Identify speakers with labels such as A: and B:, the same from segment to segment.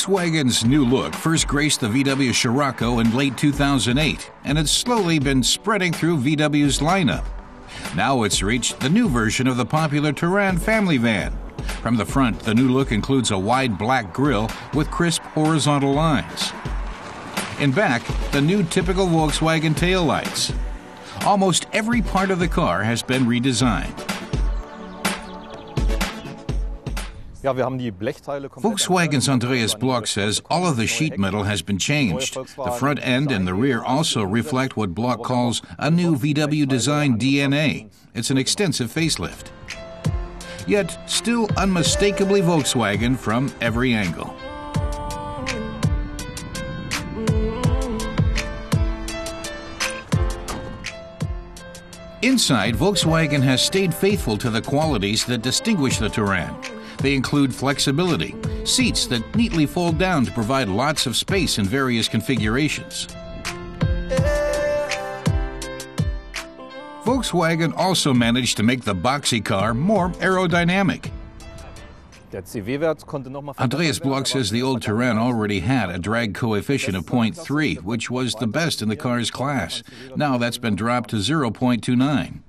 A: Volkswagen's new look first graced the VW Scirocco in late 2008, and it's slowly been spreading through VW's lineup. Now it's reached the new version of the popular Terran family van. From the front, the new look includes a wide black grille with crisp horizontal lines. In back, the new typical Volkswagen taillights. Almost every part of the car has been redesigned. Volkswagen's Andreas Block says all of the sheet metal has been changed. The front end and the rear also reflect what Block calls a new VW design DNA. It's an extensive facelift. Yet, still unmistakably Volkswagen from every angle. Inside, Volkswagen has stayed faithful to the qualities that distinguish the Touran. They include flexibility, seats that neatly fold down to provide lots of space in various configurations. Volkswagen also managed to make the boxy car more aerodynamic. Andreas Block says the old Terran already had a drag coefficient of 0.3, which was the best in the car's class. Now that's been dropped to 0.29.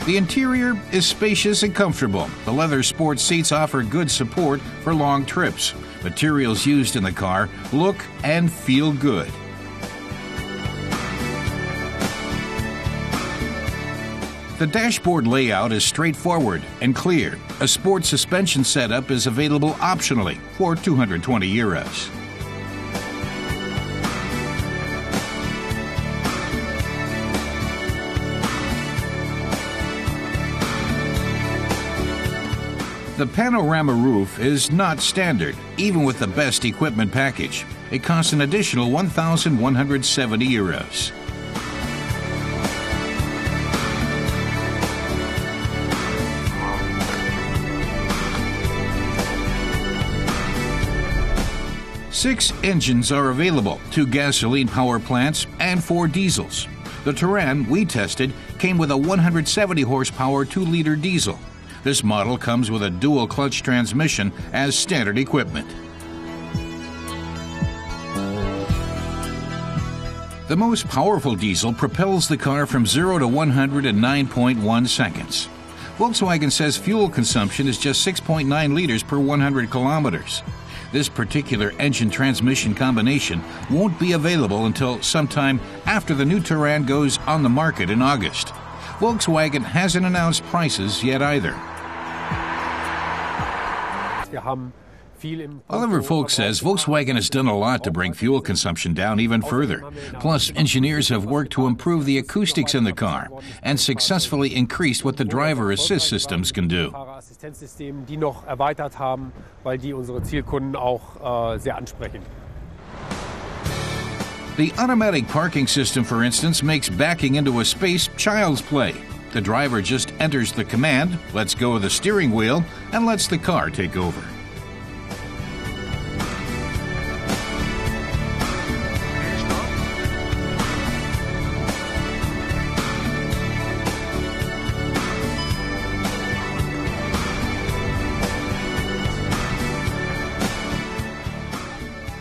A: The interior is spacious and comfortable. The leather sports seats offer good support for long trips. Materials used in the car look and feel good. The dashboard layout is straightforward and clear. A sport suspension setup is available optionally for €220. The panorama roof is not standard, even with the best equipment package. It costs an additional €1,170. Six engines are available, 2 gasoline power plants and 4 diesels. The Terran we tested came with a 170 horsepower 2-liter diesel. This model comes with a dual clutch transmission as standard equipment. The most powerful diesel propels the car from 0 to 100 in 9.1 seconds. Volkswagen says fuel consumption is just 6.9 liters per 100 kilometers. This particular engine-transmission combination won't be available until sometime after the new Terran goes on the market in August. Volkswagen hasn't announced prices yet either. Oliver Folk says Volkswagen has done a lot to bring fuel consumption down even further. Plus, engineers have worked to improve the acoustics in the car and successfully increased what the driver assist systems can do. The automatic parking system, for instance, makes backing into a space child's play. The driver just enters the command, lets go of the steering wheel, and lets the car take over.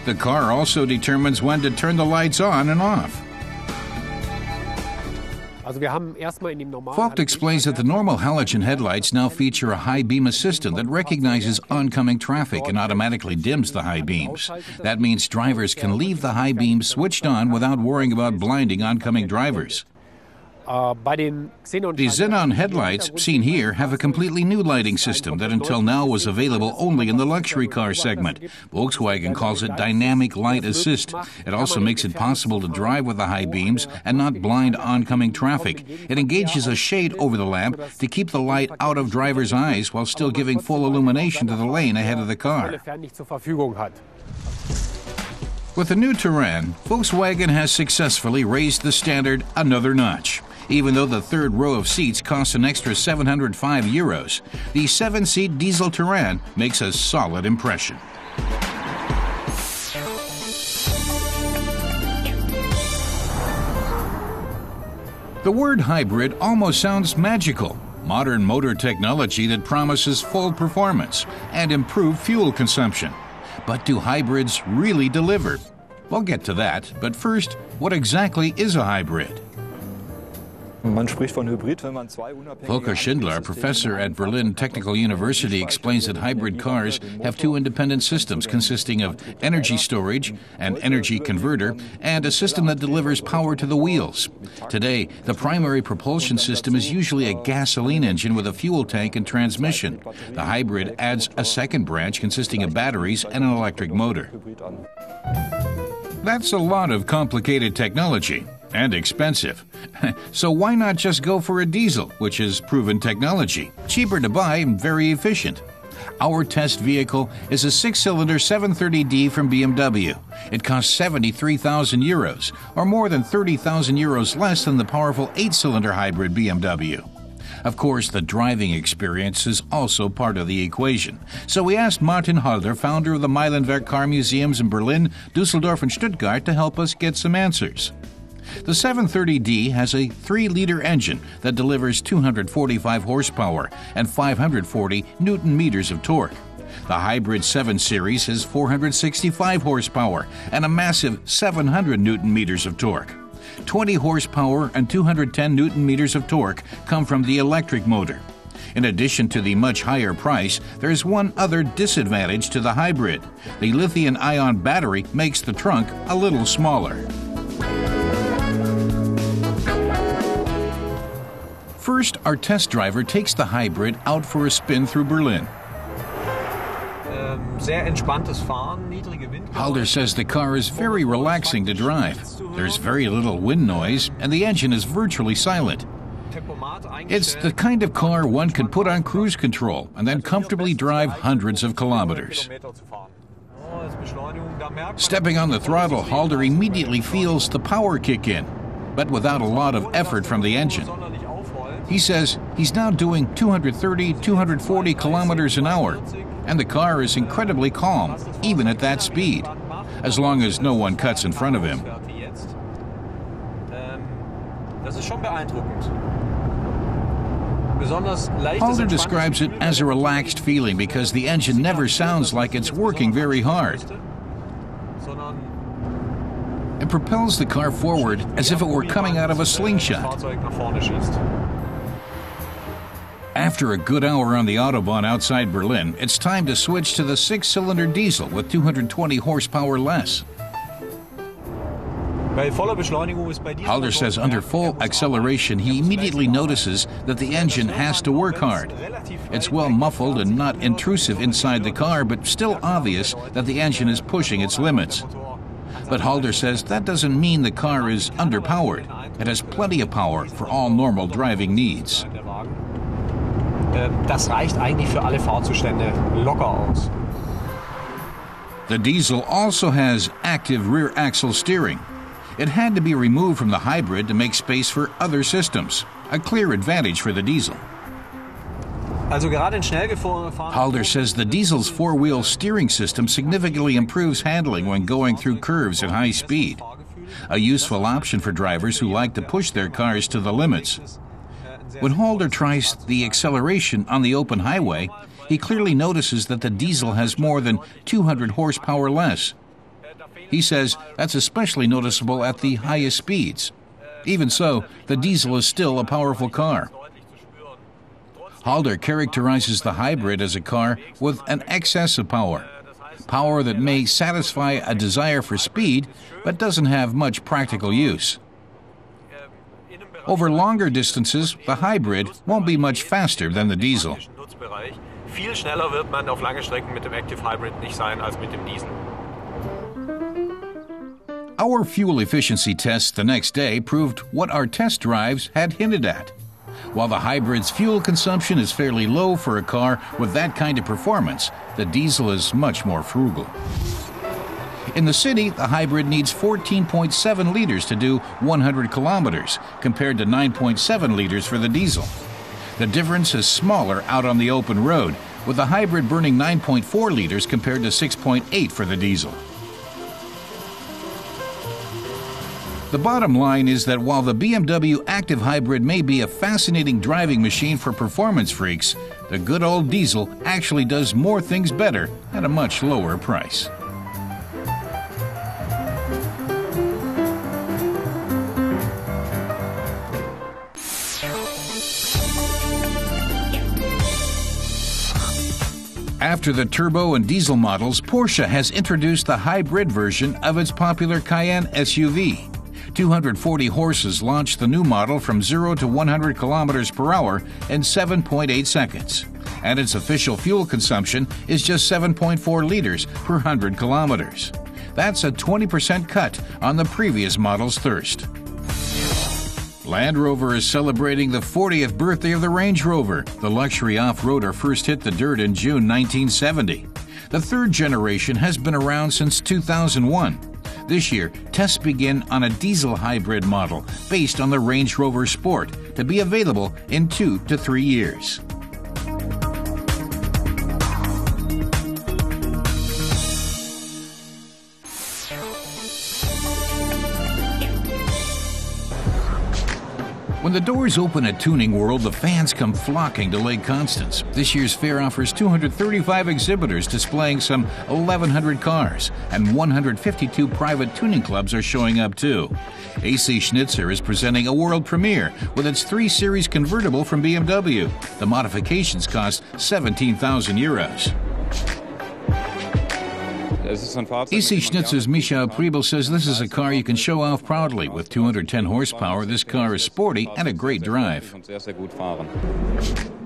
A: The car also determines when to turn the lights on and off. Vogt explains that the normal halogen headlights now feature a high beam assistant that recognizes oncoming traffic and automatically dims the high beams. That means drivers can leave the high beams switched on without worrying about blinding oncoming drivers. The xenon headlights, seen here, have a completely new lighting system that until now was available only in the luxury car segment. Volkswagen calls it dynamic light assist. It also makes it possible to drive with the high beams and not blind oncoming traffic. It engages a shade over the lamp to keep the light out of drivers' eyes while still giving full illumination to the lane ahead of the car. With the new Terran, Volkswagen has successfully raised the standard another notch. Even though the third row of seats costs an extra €705, the 7-seat diesel Terran makes a solid impression. The word hybrid almost sounds magical. Modern motor technology that promises full performance and improved fuel consumption. But do hybrids really deliver? We'll get to that, but first, what exactly is a hybrid? Volker Schindler, professor at Berlin Technical University, explains that hybrid cars have two independent systems consisting of energy storage, an energy converter, and a system that delivers power to the wheels. Today, the primary propulsion system is usually a gasoline engine with a fuel tank and transmission. The hybrid adds a second branch consisting of batteries and an electric motor. That's a lot of complicated technology. And expensive. So why not just go for a diesel, which is proven technology, cheaper to buy and very efficient? Our test vehicle is a 6-cylinder 730D from BMW. It costs 73,000 euros, or more than 30,000 euros less than the powerful 8-cylinder hybrid BMW. Of course, the driving experience is also part of the equation. So we asked Martin Halder, founder of the Meilenwerk car museums in Berlin, Düsseldorf, and Stuttgart, to help us get some answers. The 730D has a 3-liter engine that delivers 245 horsepower and 540 newton-meters of torque. The Hybrid 7 Series has 465 horsepower and a massive 700 newton-meters of torque. 20 horsepower and 210 newton-meters of torque come from the electric motor. In addition to the much higher price, there's one other disadvantage to the hybrid. The lithium-ion battery makes the trunk a little smaller. First, our test driver takes the hybrid out for a spin through Berlin. Halder says the car is very relaxing to drive. There's very little wind noise, and the engine is virtually silent. It's the kind of car one can put on cruise control and then comfortably drive hundreds of kilometers. Stepping on the throttle, Halder immediately feels the power kick in, but without a lot of effort from the engine. He says he's now doing 230-240 kilometers an hour, and the car is incredibly calm, even at that speed, as long as no one cuts in front of him. Halder describes it as a relaxed feeling because the engine never sounds like it's working very hard. It propels the car forward as if it were coming out of a slingshot. After a good hour on the Autobahn outside Berlin, it's time to switch to the 6-cylinder diesel with 220 horsepower less. Halder says under full acceleration, he immediately notices that the engine has to work hard. It's well muffled and not intrusive inside the car, but still obvious that the engine is pushing its limits. But Halder says that doesn't mean the car is underpowered. It has plenty of power for all normal driving needs.
B: Das reicht eigentlich für alle Fahrzustände locker aus.
A: The diesel also has active rear axle steering. It had to be removed from the hybrid to make space for other systems, a clear advantage for the diesel. Halder says the diesel's 4-wheel steering system significantly improves handling when going through curves at high speed, a useful option for drivers who like to push their cars to the limits. When Halder tries the acceleration on the open highway, he clearly notices that the diesel has more than 200 horsepower less. He says that's especially noticeable at the highest speeds. Even so, the diesel is still a powerful car. Halder characterizes the hybrid as a car with an excess of power. Power that may satisfy a desire for speed, but doesn't have much practical use. Over longer distances, the hybrid won't be much faster than the diesel.
B: Viel schneller wird man auf lange Strecken mit dem Active Hybrid nicht sein als mit dem Diesel.
A: Our fuel efficiency tests the next day proved what our test drives had hinted at. While the hybrid's fuel consumption is fairly low for a car with that kind of performance, the diesel is much more frugal. In the city, the hybrid needs 14.7 liters to do 100 kilometers, compared to 9.7 liters for the diesel. The difference is smaller out on the open road, with the hybrid burning 9.4 liters compared to 6.8 for the diesel. The bottom line is that while the BMW Active Hybrid may be a fascinating driving machine for performance freaks, the good old diesel actually does more things better at a much lower price. After the turbo and diesel models, Porsche has introduced the hybrid version of its popular Cayenne SUV. 240 horses launched the new model from 0 to 100 kilometers per hour in 7.8 seconds. And its official fuel consumption is just 7.4 liters per 100 kilometers. That's a 20% cut on the previous model's thirst. Land Rover is celebrating the 40th birthday of the Range Rover. The luxury off-roader first hit the dirt in June 1970. The third generation has been around since 2001. This year, tests begin on a diesel hybrid model based on the Range Rover Sport to be available in 2 to 3 years. When the doors open at Tuning World, the fans come flocking to Lake Constance. This year's fair offers 235 exhibitors displaying some 1,100 cars, and 152 private tuning clubs are showing up too. AC Schnitzer is presenting a world premiere with its 3 Series convertible from BMW. The modifications cost 17,000 euros. AC Schnitzer's Michael Priebel says this is a car you can show off proudly. With 210 horsepower, this car is sporty and a great drive.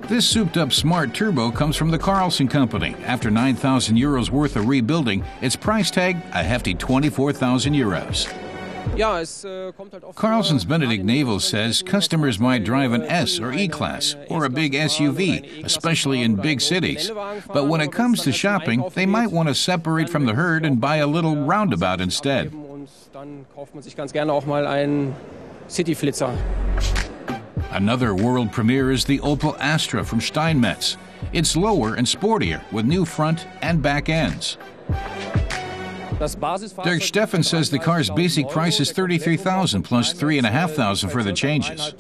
A: This souped-up smart turbo comes from the Carlson Company. After 9,000 euros worth of rebuilding, its price tag a hefty 24,000 euros. Carlson's Benedict Navel says customers might drive an S or E-Class or a big SUV, especially in big cities. But when it comes to shopping, they might want to separate from the herd and buy a little roundabout instead. Another world premiere is the Opel Astra from Steinmetz. It's lower and sportier with new front and back ends. Dirk Steffen says the car's basic price is $33,000 plus $3,500 for the changes.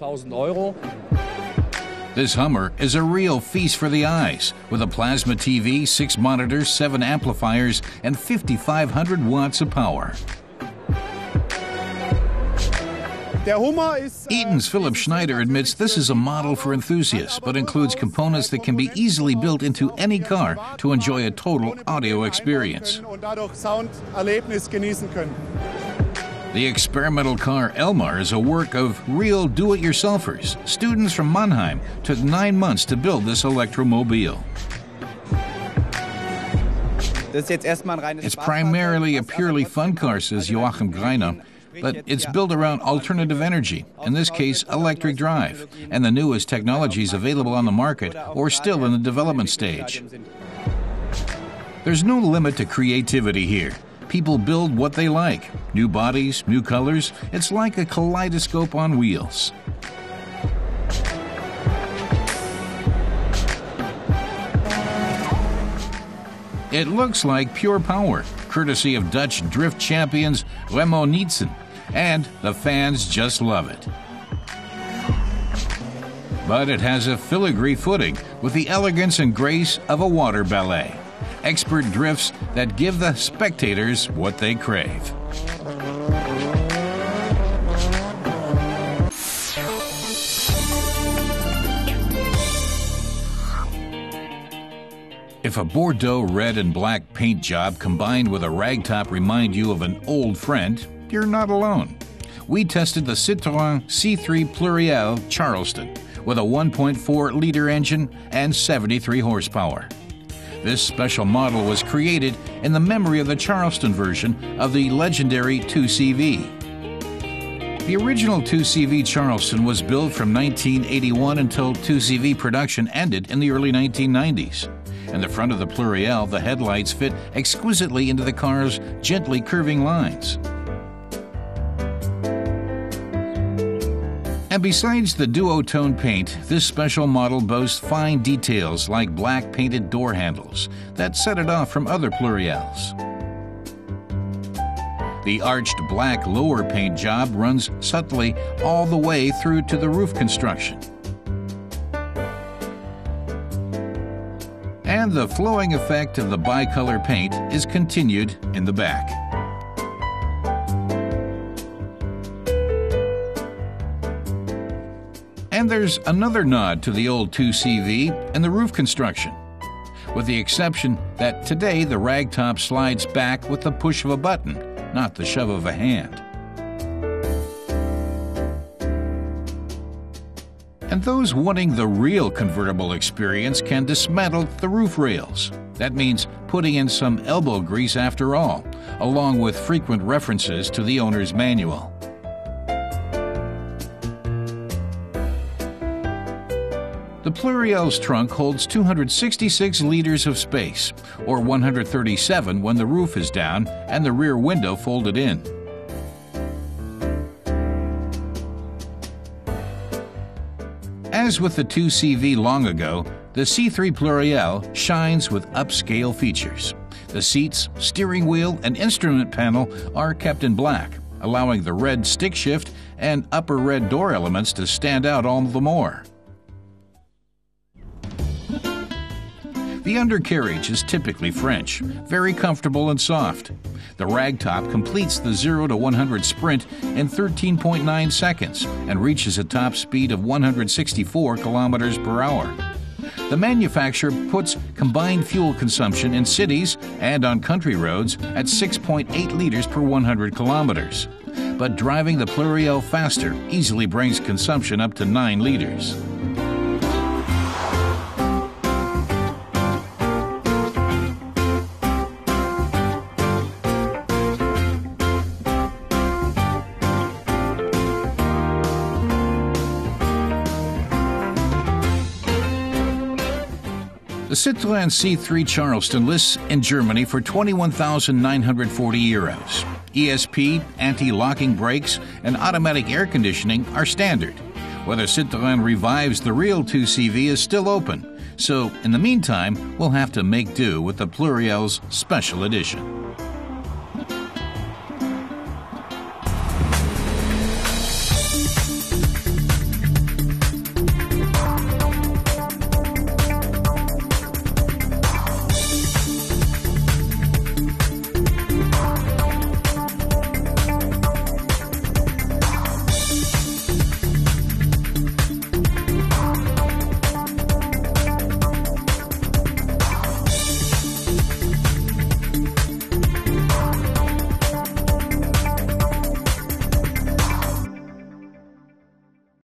A: This Hummer is a real feast for the eyes, with a plasma TV, 6 monitors, 7 amplifiers, and 5,500 watts of power. Eaton's Philip Schneider admits this is a model for enthusiasts, but includes components that can be easily built into any car to enjoy a total audio experience. The experimental car Elmar is a work of real do-it-yourselfers. Students from Mannheim took 9 months to build this electromobile. It's primarily a purely fun car, says Joachim Greiner. But it's built around alternative energy, in this case electric drive, and the newest technologies available on the market or still in the development stage. There's no limit to creativity here. People build what they like. New bodies, new colors. It's like a kaleidoscope on wheels. It looks like pure power, courtesy of Dutch drift champions Remo Nietzen, and the fans just love it. But it has a filigree footing with the elegance and grace of a water ballet. Expert drifts that give the spectators what they crave. If a Bordeaux red and black paint job combined with a ragtop remind you of an old friend, you're not alone. We tested the Citroen C3 Pluriel Charleston with a 1.4-liter engine and 73 horsepower. This special model was created in the memory of the Charleston version of the legendary 2CV. The original 2CV Charleston was built from 1981 until 2CV production ended in the early 1990s. In the front of the Pluriel, the headlights fit exquisitely into the car's gently curving lines. And besides the duotone paint, this special model boasts fine details like black painted door handles that set it off from other Pluriels. The arched black lower paint job runs subtly all the way through to the roof construction. And the flowing effect of the bicolor paint is continued in the back. And there's another nod to the old 2CV in the roof construction. with the exception that today the ragtop slides back with the push of a button, not the shove of a hand. And those wanting the real convertible experience can dismantle the roof rails. That means putting in some elbow grease after all, along with frequent references to the owner's manual. The Pluriel's trunk holds 266 liters of space, or 137 when the roof is down and the rear window folded in. As with the 2CV long ago, the C3 Pluriel shines with upscale features. The seats, steering wheel, and instrument panel are kept in black, allowing the red stick shift and upper red door elements to stand out all the more. The undercarriage is typically French, very comfortable and soft. The ragtop completes the 0 to 100 sprint in 13.9 seconds and reaches a top speed of 164 kilometers per hour. The manufacturer puts combined fuel consumption in cities and on country roads at 6.8 liters per 100 kilometers. But driving the Pluriel faster easily brings consumption up to 9 liters. The Citroen C3 Charleston lists in Germany for €21,940. ESP, anti-locking brakes, and automatic air conditioning are standard. Whether Citroen revives the real 2CV is still open, so in the meantime, we'll have to make do with the Pluriel's special edition.